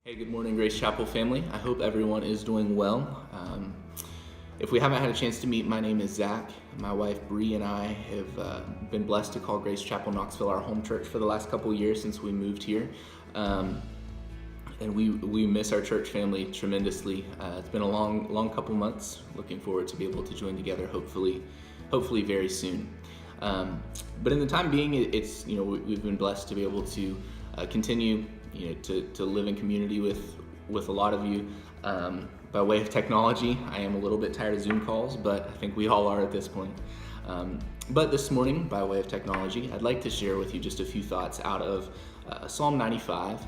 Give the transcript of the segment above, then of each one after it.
Hey, good morning, Grace Chapel family. I hope everyone is doing well. If we haven't had a chance to meet, my name is Zack. My wife Bree and I have been blessed to call Grace Chapel Knoxville our home church for the last couple of years since we moved here. And we miss our church family tremendously. It's been a long couple months. Looking forward to be able to join together, hopefully very soon. But in the time being, we've been blessed to be able to continue to live in community with a lot of you by way of technology. I am a little bit tired of Zoom calls, but I think we all are at this point. But this morning, by way of technology, I'd like to share with you just a few thoughts out of Psalm 95.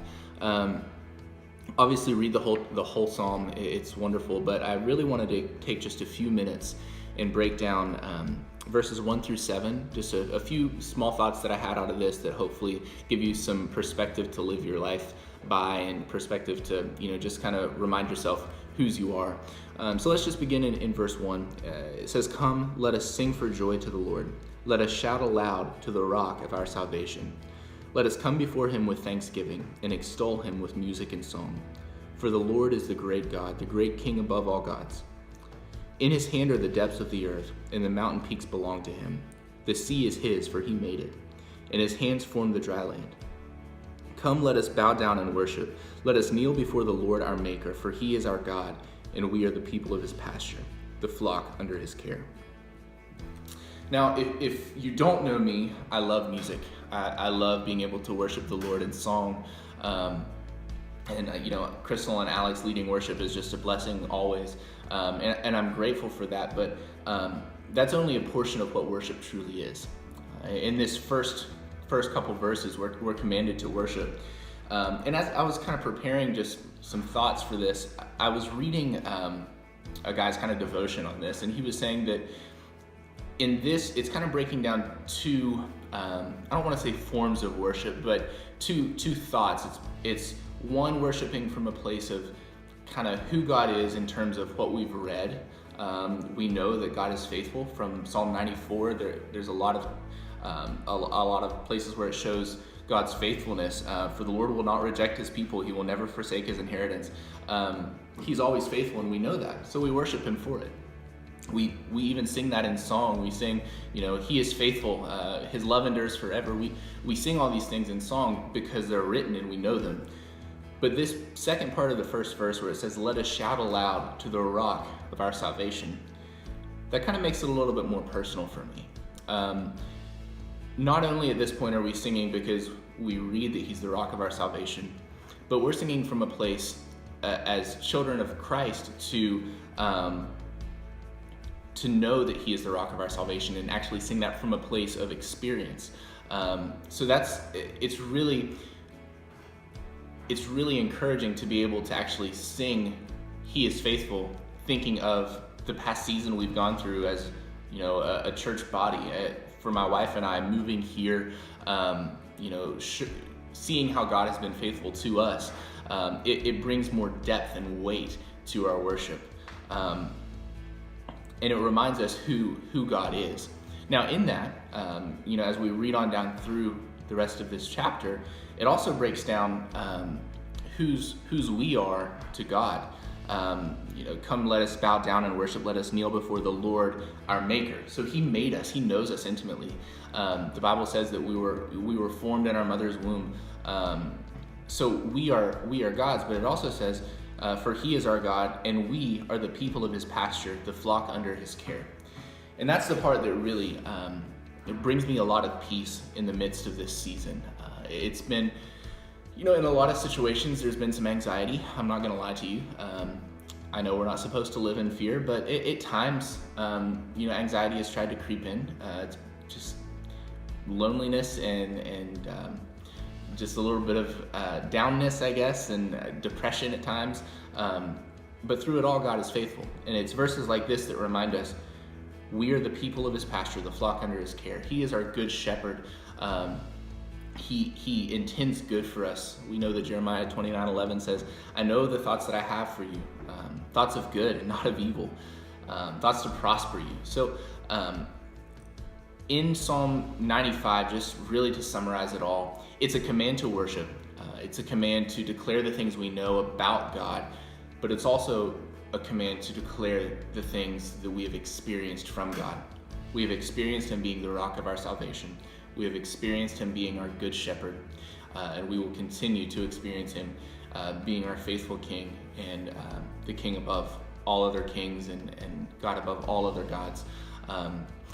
Obviously, read the whole psalm; it's wonderful. But I really wanted to take just a few minutes and break down verses 1 through 7, just a few small thoughts that I had out of this that hopefully give you some perspective to live your life by, and perspective to just kind of remind yourself whose you are. So let's just begin in verse 1. It says, "Come, let us sing for joy to the Lord. Let us shout aloud to the rock of our salvation. Let us come before him with thanksgiving and extol him with music and song. For the Lord is the great God, the great King above all gods. In his hand are the depths of the earth, and the mountain peaks belong to him. The sea is his, for he made it, and his hands formed the dry land. Come, let us bow down and worship. Let us kneel before the Lord our Maker, for he is our God, and we are the people of his pasture, the flock under his care." Now, if you don't know me, I love music. I love being able to worship the Lord in song. Crystal and Alex leading worship is just a blessing always. And I'm grateful for that, but that's only a portion of what worship truly is. In this first couple verses, we're commanded to worship. And as I was kind of preparing just some thoughts for this, I was reading a guy's kind of devotion on this, and he was saying that in this, it's kind of breaking down two, I don't want to say forms of worship, but two thoughts. It's one, worshiping from a place of kind of who God is in terms of what we've read. We know that God is faithful from Psalm 94. There's a lot of places where it shows God's faithfulness. For the Lord will not reject his people. He will never forsake his inheritance. He's always faithful, and we know that. So we worship him for it. We even sing that in song. We sing, he is faithful. His love endures forever. We sing all these things in song because they're written and we know them. But this second part of the first verse where it says, "Let us shout aloud to the rock of our salvation," that kind of makes it a little bit more personal for me. Not only at this point are we singing because we read that he's the rock of our salvation, but we're singing from a place as children of Christ to know that he is the rock of our salvation, and actually sing that from a place of experience. So it's really encouraging to be able to actually sing "He is faithful," thinking of the past season we've gone through as a church body. For my wife and I moving here, seeing how God has been faithful to us, it brings more depth and weight to our worship. And it reminds us who God is. Now in that, as we read on down through the rest of this chapter, it also breaks down whose we are to God. Come, let us bow down and worship. Let us kneel before the Lord our Maker. So he made us. He knows us intimately. The Bible says that we were formed in our mother's womb. So we are God's. But it also says, "For he is our God, and we are the people of his pasture, the flock under his care." And that's the part that really it brings me a lot of peace in the midst of this season. It's been, in a lot of situations, there's been some anxiety. I'm not going to lie to you. I know we're not supposed to live in fear, but at times, anxiety has tried to creep in. It's just loneliness and just a little bit of downness, I guess, and depression at times. But through it all, God is faithful. And it's verses like this that remind us we are the people of his pasture, the flock under his care. He is our good shepherd. He intends good for us. We know that Jeremiah 29:11 says, "I know the thoughts that I have for you, thoughts of good and not of evil, thoughts to prosper you." So in Psalm 95, just really to summarize it all, it's a command to worship. It's a command to declare the things we know about God, but it's also a command to declare the things that we have experienced from God. We have experienced Him being the rock of our salvation. We have experienced Him being our good shepherd, and we will continue to experience Him being our faithful King and the King above all other kings and God above all other gods.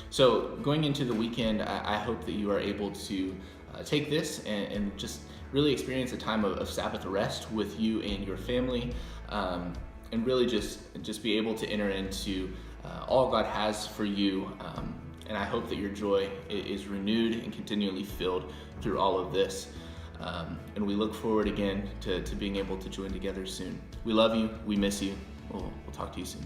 So going into the weekend, I hope that you are able to take this and just really experience a time of Sabbath rest with you and your family, and really just be able to enter into all God has for you. And I hope that your joy is renewed and continually filled through all of this. And we look forward again to being able to join together soon. We love you. We miss you. We'll talk to you soon.